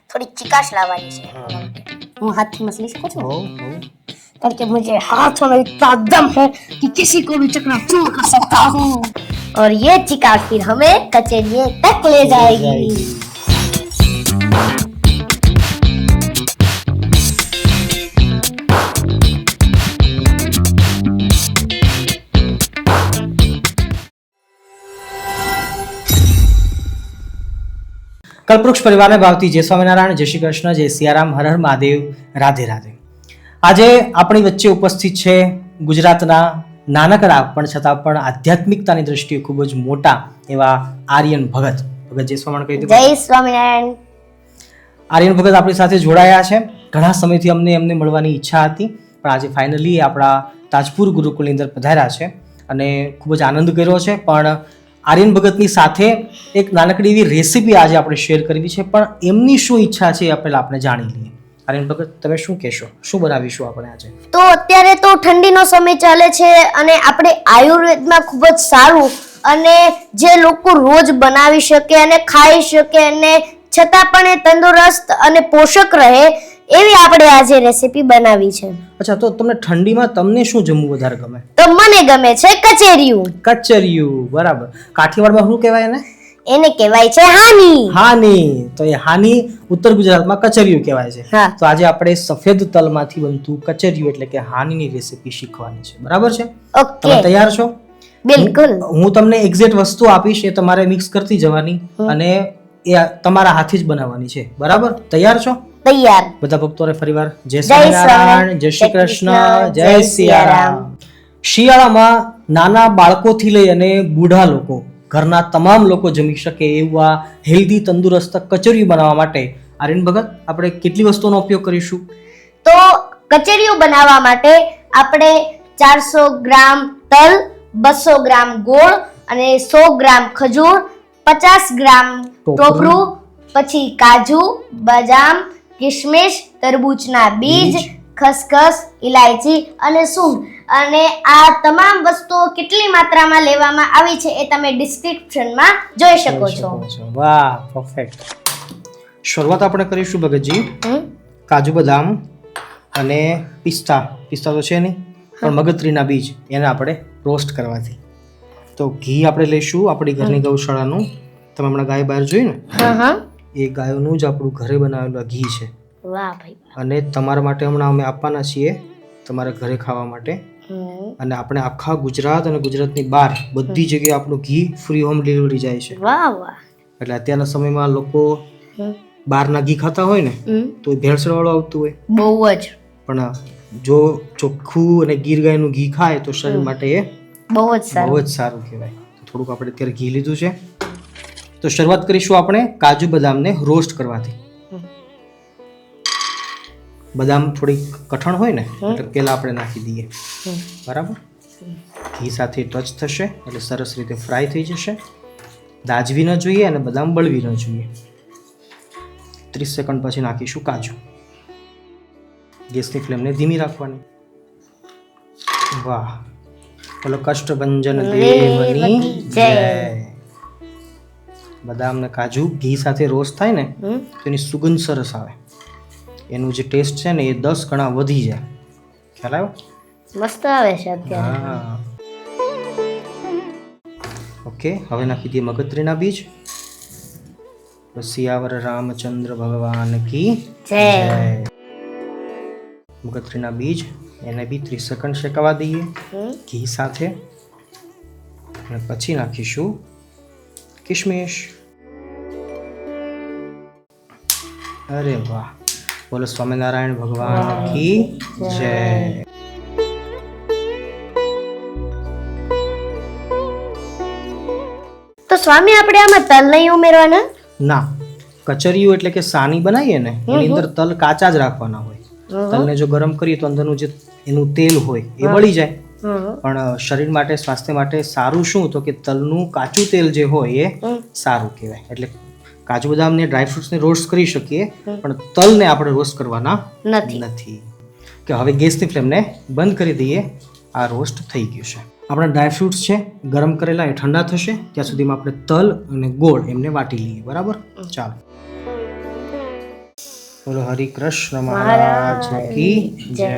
थोड़ी चिकास लावानी है। હું हाथ मसली सकूं છું क्योंकि मुझे हाथों में इतना दम है कि किसी को भी चकनाचूर कर सकता हूँ और ये चिकास फिर हमें कचेरिए तक ले जाएगी। કલ્પવૃક્ષ પરિવારને ભાવતી જય સ્વામિનારાયણ, જય શ્રી કૃષ્ણ, જય સિયારામ, હર હર મહાદેવ, રાધે રાધે. આજે આપણી વચ્ચે ઉપસ્થિત છે ગુજરાતના નાનકડા પણ છતાં પણ આધ્યાત્મિકતાની દ્રષ્ટિએ ખૂબ જ મોટા એવા આર્યન ભગત. ભગત જય સ્વામિનારાયણ કહી દો. જય સ્વામિનારાયણ. આર્યન ભગત આપણી સાથે જોડાયા છે. ઘણા સમયથી એમને મળવાની ઈચ્છા હતી, પણ આજે ફાઇનલી આપણા તાજપુર ગુરુકુળની અંદર પધાર્યા છે અને ખૂબ જ આનંદ કર્યો છે. પણ આર્યન ભગતની સાથે એક નાનકડી એવી રેસીપી આજે આપણે શેર કરવી છે, પણ એમની શું ઈચ્છા છે એ આપણે જાણી લઈએ. આર્યન ભગત, તમે શું કહેશો? શું બનાવીશું આપણે આજે? તો અત્યારે તો ઠંડીનો સમય ચાલે છે અને આપણે આયુર્વેદમાં ખૂબ જ સારું અને જે લોકો રોજ બનાવી શકે અને ખાઈ શકે અને છતાં પણ એ તંદુરસ્ત અને પોષક રહે એવી આપણે આજે રેસીપી બનાવી છે. અચ્છા, તો તમને ઠંડીમાં તમને શું જમવું વધારે ગમે? તો મને ગમે છે કચેરિયું. કચરિયું, બરાબર. કાઠિયાવાડમાં શું કહેવાય એને? એને કહેવાય છે હાની. હાની. તો એ હાની ઉત્તર ગુજરાતમાં કચરિયું કહેવાય છે. હા. તો આજે આપણે સફેદ તલમાંથી બનતું કચરિયું એટલે કે હાનીની રેસીપી શીખવાની છે. બરાબર છે? ઓકે, તમે તૈયાર છો? બિલકુલ. હું તમને એક્ઝેક્ટ વસ્તુ આપીશ, એ તમારે મિક્સ કરતી જવાની અને એ તમારા હાથથી જ બનાવવાની છે. બરાબર? તૈયાર છો? તૈયાર. બધા ભક્તોને ફરીવાર જય જય સ્વામિનારાયણ, જય શ્રી કૃષ્ણ, જય સિયારામ. શિયાળામાં નાના બાળકોથી લઈ અને બુઢા લોકો, ઘરના તમામ લોકો જમી શકે એવું આ હેલ્ધી તંદુરસ્ત કચરિયું બનાવવા માટે આર્યન ભગત આપણે કેટલી વસ્તુનો ઉપયોગ કરીશું? તો કચેરીઓ બનાવવા માટે આપણે 400 ગ્રામ તલ, 200 ગ્રામ ગોળ અને 100 ગ્રામ ખજૂર, 50 ગ્રામ ટોપરું, પછી કાજુ, બદામ, કિશમિશ, તરબૂચના બીજ, ખસખસ, ઇલાયચી અને સૂંઠ. અને આ તમામ વસ્તુઓ કેટલી માત્રામાં લેવામાં આવી છે એ તમે ડિસ્ક્રિપ્શનમાં જોઈ શકો છો. વાહ, પરફેક્ટ. શરૂઆત આપણે કરીશું ભગતજી કાજુ બદામ અને પિસ્તા તો છે નહીં, પણ મગજત્રીના બીજ, એને આપણે રોસ્ટ કરવાથી. તો ઘી આપણે લઈશું આપણી ઘરની ગૌશાળાનું. તમે હમણાં ગાય બહાર જોઈ ને, એ ગાયોનું જ આપણું ઘરે બનાવેલું ઘી છે. વાહ ભાઈ. અને તમારા માટે હમણાં અમે આપવાના છીએ તમારા ઘરે ખાવા માટે. અને આપણે આખા ગુજરાત અને ગુજરાતની બહાર બધી જગ્યાએ આપણું ઘી ફ્રી હોમ ડિલિવરી જાય છે. વાહ વાહ. એટલે અત્યારના સમયમાં લોકો બહારના ઘી ખાતા હોય ને તો ભેળસેળ વાળું આવતું હોય, બહુ જ. પણ જો ચોખ્ખું અને ગીર ગાયનું ઘી ખાય તો શરીર માટે એ બહુ જ સારું કહેવાય. થોડુંક આપણે અત્યારે ઘી લીધું છે. તો શરૂઆત કરીશું આપણે કાજુ બદામને રોસ્ટ કરવાથી. બદામ થોડી કઠણ હોય ને એટલે પેલા આપણે નાખી દઈએ. બરાબર? ઘી સાથે ટચ થશે એટલે સરસ રીતે ફ્રાય થઈ જશે. દાજવી ન જોઈએ અને બદામ બળવી ન જોઈએ. 30 સેકન્ડ પછી નાખીશું કાજુ. ગેસની ફ્લેમને ધીમી રાખવાની. વાહ, બોલો કષ્ટભંજન દેવની જય. બદામ ને કાજુ ઘી સાથે રોસ્ટ થાય ને તો એની સુગંધ સરસ આવે. એનું જે ટેસ્ટ છે ને એ 10 ગણા વધી જાય. ખ્યાલ આવ્યો? મસ્ત આવે છે અત્યારે. હા. ઓકે, હવે નાખી દઈએ મગજત્રીના બીજ. સિયાવર રામચંદ્ર ભગવાન કી જય. મગજત્રીના બીજ એને બી 30 સેકન્ડ શેકાવા દઈએ ઘી સાથે. અને પછી નાખીશું કિશમિશ. અરે વાહ, બોલો સ્વામિનારાયણ ભગવાન કી જય. તો સ્વામી આપણે આમાં તલ નહીં ઉમેરવાના? ના, કચરિયું એટલે કે સાની બનાવીએ ને એની અંદર તલ કાચા જ રાખવાના હોય. તલને જો ગરમ કરીએ તો અંદરનું જે એનું તેલ હોય એ બળી જાય. પણ શરીર માટે, સ્વાસ્થ્ય માટે સારું શું તો કે તલનું કાચું તેલ જે હોય એ સારું કહેવાય. એટલે કાજુ બદામને ડ્રાયફ્રૂટ્સને રોસ્ટ કરી શકીએ, પણ તલને આપણે રોસ્ટ કરવાના નથી. કે હવે ગેસની ફ્લેમને બંધ કરી દઈએ. આ રોસ્ટ થઈ ગયું છે. આપણા ડ્રાયફ્રૂટ્સ છે ગરમ કરેલા, એ ઠંડા થશે ત્યાં સુધીમાં આપણે તલ અને ગોળ એમને વાટી લઈએ. બરાબર? ચાલો. બોલો હરિ કૃષ્ણ મહારાજ કી જય.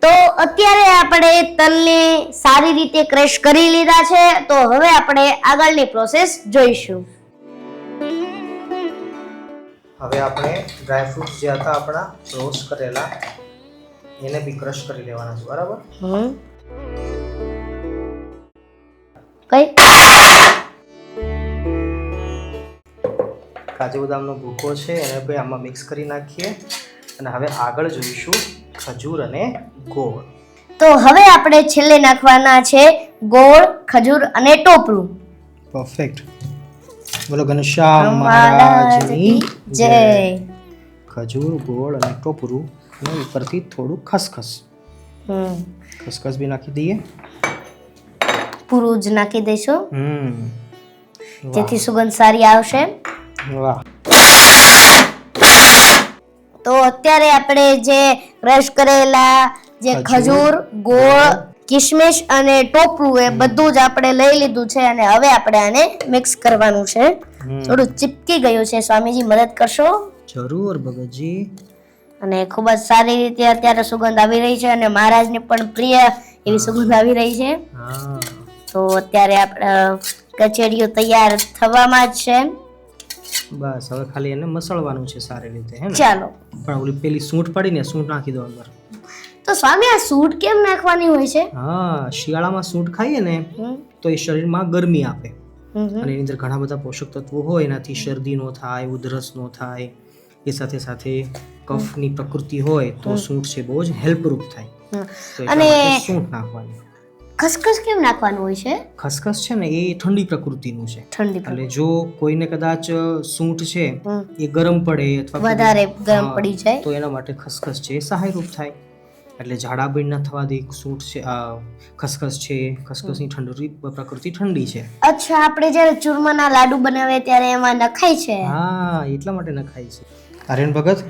તો અત્યારે આપણે તલને સારી રીતે ક્રશ કરી લીધા છે. તો હવે આપણે આગળની પ્રોસેસ જોઈશું. હવે આપણે ડ્રાયફ્રૂટ્સ જે હતા આપણા રોસ્ટ કરેલા એને બી ક્રશ કરી લેવાના છે, બરાબર? કઈ કાજુ બદામનો ભૂકો છે એને બી આમાં મિક્સ કરી નાખીએ. અને હવે આગળ જોઈશું ખજૂર અને ગોળ. તો હવે આપણે છેલ્લે નાખવાના છે ગોળ, ખજૂર અને ટોપરું. પરફેક્ટ. બોલો ઘનશ્યામ મહારાજની જય. ખજૂર, ગોળ અને ટોપરું અને ઉપરથી થોડું ખસખસ. ખસખસ બી નાખી દઈએ. પૂરું જ નાખી દઈશું વાહ. જેથી સુગંધ સારી આવશે. વાહ. તો અત્યારે આપણે જે ક્રશ કરેલા જે ખજૂર, ગોળ, કિશમિશ અને ટોપરું એ બધું જ આપણે લઈ લીધું છે અને હવે આપણે આને મિક્સ કરવાનું છે. થોડું ચીપકી ગયું છે, સ્વામીજી મદદ કરશો? જરૂર ભગતજી. અને ખૂબ જ સારી રીતે અત્યારે સુગંધ આવી રહી છે અને મહારાજને પણ પ્રિય એવી સુગંધ આવી રહી છે. હા. તો અત્યારે આપણે કચેરીઓ તૈયાર થવામાં જ છે. બસ હવે ખાલી એને મસળવાનું છે સારી રીતે, હે ને? ચાલો. પણ ઓલી પેલી સૂંઠ પડીને સૂંઠ નાખી દો અંદર. તો સ્વામી આ સૂટ કેમ નાખવાની હોય છે? હા, શિયાળામાં સૂંઠ ખાઈએ ને તો એ શરીરમાં ગરમી આપે અને એની અંદર ઘણા બધા પોષક તત્વો હોય, એનાથી શરદી નો થાય, ઉધરસ નો થાય. એ સાથે સાથે કફની પ્રકૃતિ હોય તો સૂંઠ છે બહુ જ હેલ્પરૂપ થાય. તો એટલા માટે સૂંઠ નાખવાની. ખસખસ કેમ નાખવાનું હોય છે? ખસખસ છે ને એ ઠંડી પ્રકૃતિનું છે. ઠંડી એટલે જો કોઈને કદાચ સૂંઠ છે એ ગરમ પડે અથવા વધારે ગરમ પડી જાય તો એના માટે ખસખસ છે એ સહાયરૂપ થાય. એટલે ઝાડા બીણ ન થવા દે. સૂંઠ છે, ખસખસ છે, ખસખસની ઠંડી પ્રકૃતિ ઠંડી છે. અચ્છા, આપણે જ્યારે ચૂરમાના લાડુ બનાવે ત્યારે એમાં નખાય છે. હા, એટલા માટે નખાય છે. આર્યન ભગત,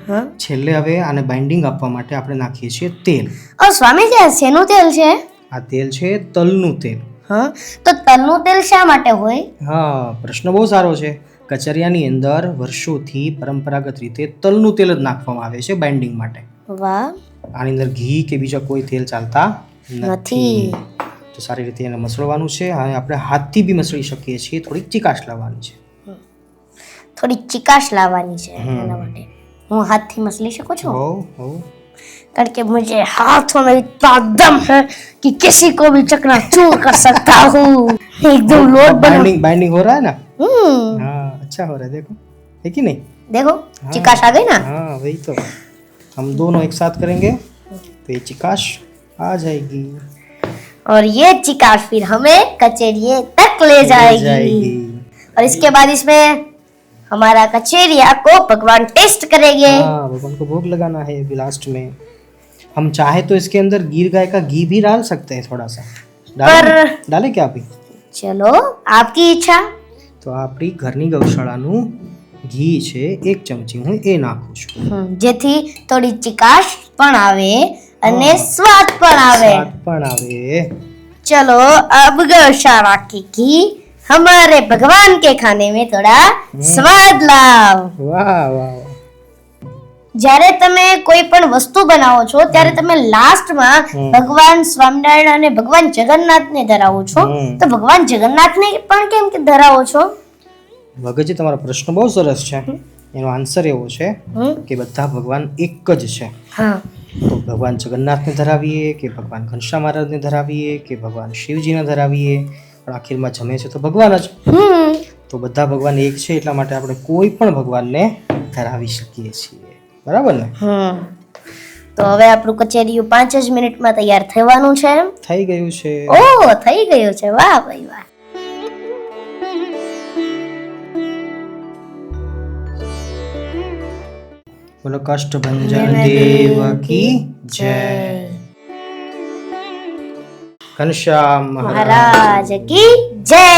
છેલ્લે હવે આને બાઇન્ડિંગ આપવા માટે આપણે નાખીએ છીએ તેલ. સ્વામીજી આ શેનું તેલ છે? આ તેલ છે તલનું તેલ. હા, તો તલનું તેલ શા માટે હોય? હા, પ્રશ્ન બહુ સારો છે. કચરિયાની અંદર વર્ષોથી પરંપરાગત રીતે તલનું તેલ જ નાખવામાં આવે છે બાઇન્ડિંગ માટે. વાહ. આની અંદર ઘી કે બીજા કોઈ તેલ ચાલતા નથી. તો સારી રીતે એને મસળવાનું છે. હવે આપણે હાથથી બી મસળી શકીએ છીએ. થોડીક ચીકાશ લાવવાની છે. થોડી ચીકાશ લાવવાની છે એના માટે હું હાથથી મસળી શકું છું? કારણ કે મુझे हाथों में इतना दम है कि किसी को भी चकनाचूर कर सकता हूँ. एकदम लोट बाइंडिंग हो रहा है ना? हाँ, अच्छा हो रहा है. देखो, है कि नहीं? देखो, चिकाश आ गई ना? हाँ, वही तो. हम दोनों एक साथ करेंगे तो ये चिकाश आ जाएगी और ये चिकाश फिर हमें कचेरिये तक ले जाएगी. और इसके बाद इसमें हमारा कचेरिया को भगवान टेस्ट करेंगे. हाँ, भगवान को भोग लगाना है अभी लास्ट में. हम चाहे तो इसके अंदर गिर गाय का घी भी डाल सकते हैं थोड़ा सा. डाले क्या अभी? चलो, आपकी ઈચ્છા. તો આપણી ઘરની ગૌશાળાનું ઘી છે 1 ચમચી હું એ નાખું છું. જેથી થોડી ચીકાશ પણ આવે અને સ્વાદ પણ આવે. चलो, अब गौशाला की घी हमारे भगवान के खाने में थोड़ा स्वाद लाव. વાહ વાહ. જ્યારે તમે કોઈ પણ વસ્તુ બનાવો છો ત્યારે તમે લાસ્ટમાં ભગવાન સ્વામિનારાયણ અને ભગવાન જગન્નાથને ધરાવો છો. તો ભગવાન જગન્નાથને પણ કેમ કે ધરાવો છો? ભગતજી, તમારો પ્રશ્ન બહુ સરસ છે. એનો આન્સર એવો છે કે બધા ભગવાન એક જ છે. તો ભગવાન જગન્નાથને ધરાવીએ કે ભગવાન ઘનશ્યામ મહારાજને ધરાવીએ કે ભગવાન શિવજીને ધરાવીએ, પણ આખીરમાં જમે છે તો ભગવાન જ. તો બધા ભગવાન એક છે એટલા માટે આપણે કોઈ પણ ભગવાનને ધરાવી શકીએ છીએ. બરાબર ને? તો હવે આપણું કચેરીયું 5 જ મિનિટમાં તૈયાર થવાનું છે. થઈ ગયું છે. ઓહ, થઈ ગયું છે. વાહ ભાઈ વાહ. બોલો કષ્ટભંજન દેવ કી જય. ઘનશ્યામ મહારાજ કી જય.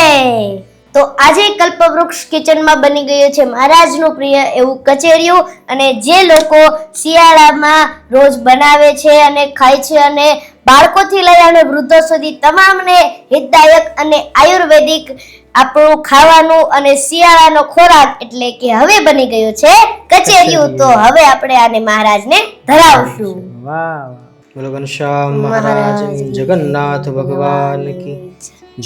તો આજે કલ્પવૃક્ષ કિચનમાં બની ગયું છે મહારાજનું પ્રિય એવું કચેરિયું, અને જે લોકો શિયાળામાં રોજ બનાવે છે અને ખાય છે, અને બાળકોથી લઈ અને વૃદ્ધો સુધી તમામને હિતદાયક અને આયુર્વેદિક આપણું ખાવાનું અને શિયાળાનો ખોરાક એટલે કે હવે બની ગયું છે કચેરિયું. તો હવે આપણે આને મહારાજને ધરાવશું. વાહ બોલો ઘનશ્યામ મહારાજની, જગન્નાથ ભગવાન કી.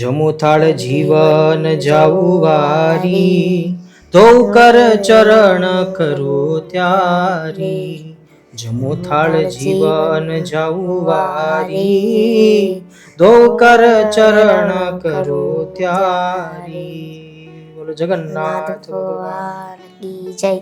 જમો થાળ જીવન જાવું વારી, તો કર ચરણ કરો ત્યારી. જમો થાળ જીવન જાવું વારી, તો કર ચરણ કરો ત્યારી. બોલો જગન્નાથ ભગવાન કી જય.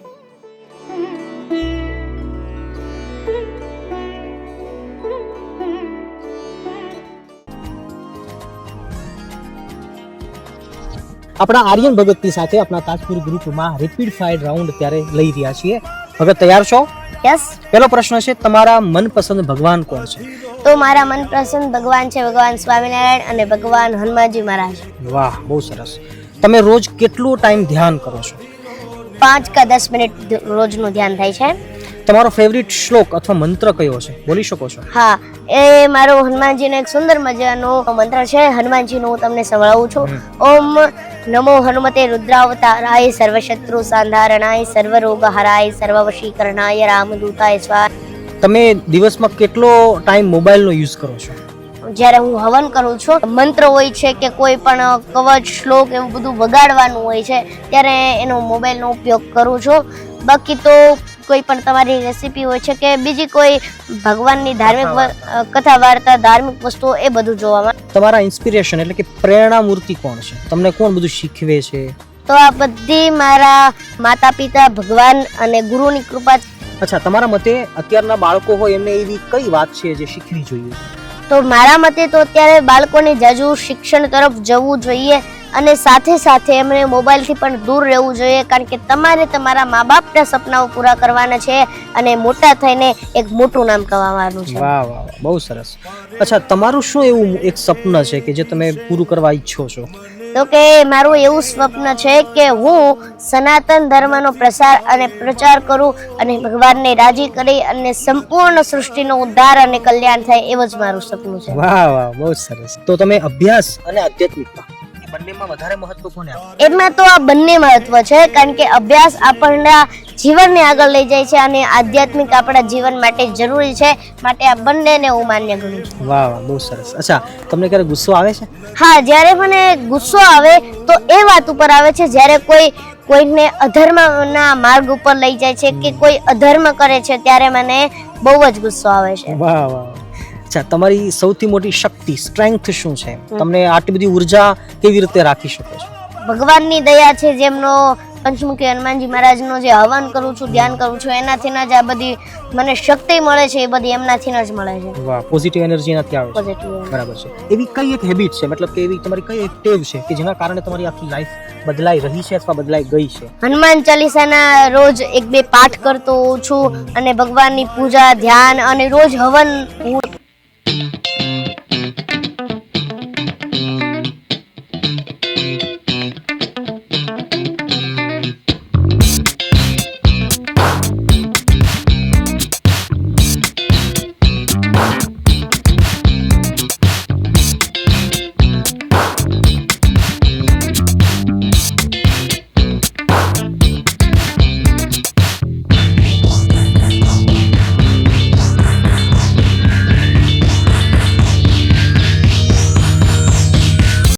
આપણા આર્યન ભગતની સાથે આપણા તાજપુર ગ્રુપમાં રેપિડ ફાયર રાઉન્ડ ત્યારે લઈ રહ્યા છીએ. ભગત તૈયાર છો? યસ. પહેલો પ્રશ્ન છે, તમારા મનપસંદ ભગવાન કોણ છે? તો મારા મનપસંદ ભગવાન છે ભગવાન સ્વામિનારાયણ અને ભગવાન હનુમાનજી મહારાજ. વાહ, બહુ સરસ. તમે રોજ કેટલો ટાઈમ ધ્યાન કરો છો? 5 કે 10 મિનિટ રોજનું ધ્યાન થાય છે. તમારો ફેવરિટ શ્લોક અથવા મંત્ર કયો છે? બોલી શકો છો? હા, એ મારો હનુમાનજીનો એક સુંદર મજાનો મંત્ર છે. હનુમાનજીનો હું તમને સંભળાવું છું. ઓમ નમો હનુમતે રુદ્રાવતારાય સર્વશત્રુ સાંધારણાય સર્વરોગહરાય સર્વવશીકરણાય રામદૂતાય સ્વાહા. તમે દિવસમાં કેટલો ટાઈમ મોબાઈલનો યુઝ કરો છો? જ્યારે હું હવન કરું છું, મંત્ર હોય છે કે કોઈ પણ કવચ શ્લોક એવું બધું વગાડવાનું હોય છે, ત્યારે એનો મોબાઈલનો ઉપયોગ કરું છું. બાકી તો કોઈ પણ તમારી રેસીપી હોય છે કે બીજી કોઈ ભગવાનની ધાર્મિક કથા વાર્તા, ધાર્મિક વસ્તુઓ, એ બધું જોવામાં. તમારા ઇન્સ્પિરેશન એટલે કે પ્રેરણા મૂર્તિ કોણ છે? તમને કોણ બધું શીખવે છે? તો આ બધી મારા માતા પિતા, ભગવાન અને ગુરુની કૃપા. અચ્છા, તમારા મતે અત્યારના બાળકો હોય એમને એવી કઈ વાત છે જે શીખવી જોઈએ? તો મારા મતે તો અત્યારે બાળકોને જાજુ શિક્ષણ તરફ જવું જોઈએ, અને સાથે સાથે એમને મોબાઈલથી પણ દૂર રહેવું જોઈએ, કારણ કે તમારે તમારા મા બાપના સપનાઓ પૂરા કરવાના છે અને મોટા થઈને એક મોટું નામ કમાવાનું છે. વાહ વાહ, બહુ સરસ. અચ્છા, તમારું શું એવું એક સપન છે કે જે તમે પૂરું કરવા ઈચ્છો છો? તો કે મારું એવું સ્વપ્ન છે કે હું સનાતન ધર્મનો પ્રસાર અને પ્રચાર કરું અને ભગવાનને રાજી કરી અને સંપૂર્ણ સૃષ્ટિનો ઉદ્ધાર અને કલ્યાણ થાય, એવું જ મારું સપનું છે. વાહ વાહ, બહુ સરસ. તો તમે અભ્યાસ અને આધ્યાત્મિકતા બંનેમાં વધારે મહત્વ કોને આપો? એમાં તો આ બંને મહત્વ છે, કારણ કે અભ્યાસ આપણના જીવનને આગળ લઈ જાય છે અને આધ્યાત્મિક આપણા જીવન માટે જરૂરી છે, માટે આ બંનેને હું માન્ય ગણું છું. વાહ વાહ, બહુ સરસ. અચ્છા, તમને ક્યારે ગુસ્સો આવે છે? હા, જ્યારે મને ગુસ્સો આવે તો એ વાત ઉપર આવે છે જ્યારે કોઈને અધર્મના માર્ગ ઉપર લઈ જાય છે કે કોઈ અધર્મ કરે છે, ત્યારે મને બહુ જ ગુસ્સો આવે છે. વાહ વાહ. અચ્છા, તમારી સૌથી મોટી શક્તિ, સ્ટ્રેન્થ શું છે? તમને આટલી બધી ઉર્જા કેવી રીતે રાખી શકો છો? ભગવાનની દયા છે. જેમનો પંચમુખી હનુમાનજી મહારાજનો જે હવન કરું છું, ધ્યાન કરું છું, એનાથી જ આ બધી મને શક્તિ મળે છે. એ બધી એમનાથી જ મળે છે. વાહ, પોઝિટિવ એનર્જી એનાથી આવે છે. પોઝિટિવ. બરાબર છે. એવી કઈ એક હેબિટ છે, મતલબ કે એવી તમારી કઈ એક ટેવ છે કે જેના કારણે તમારી આખી લાઈફ બદલાઈ રહી છે અથવા બદલાઈ ગઈ છે? હનુમાન ચાલીસાના રોજ 1-2 પાઠ કરતો હોઉં છું, અને ભગવાનની પૂજા, ધ્યાન અને રોજ હવન હું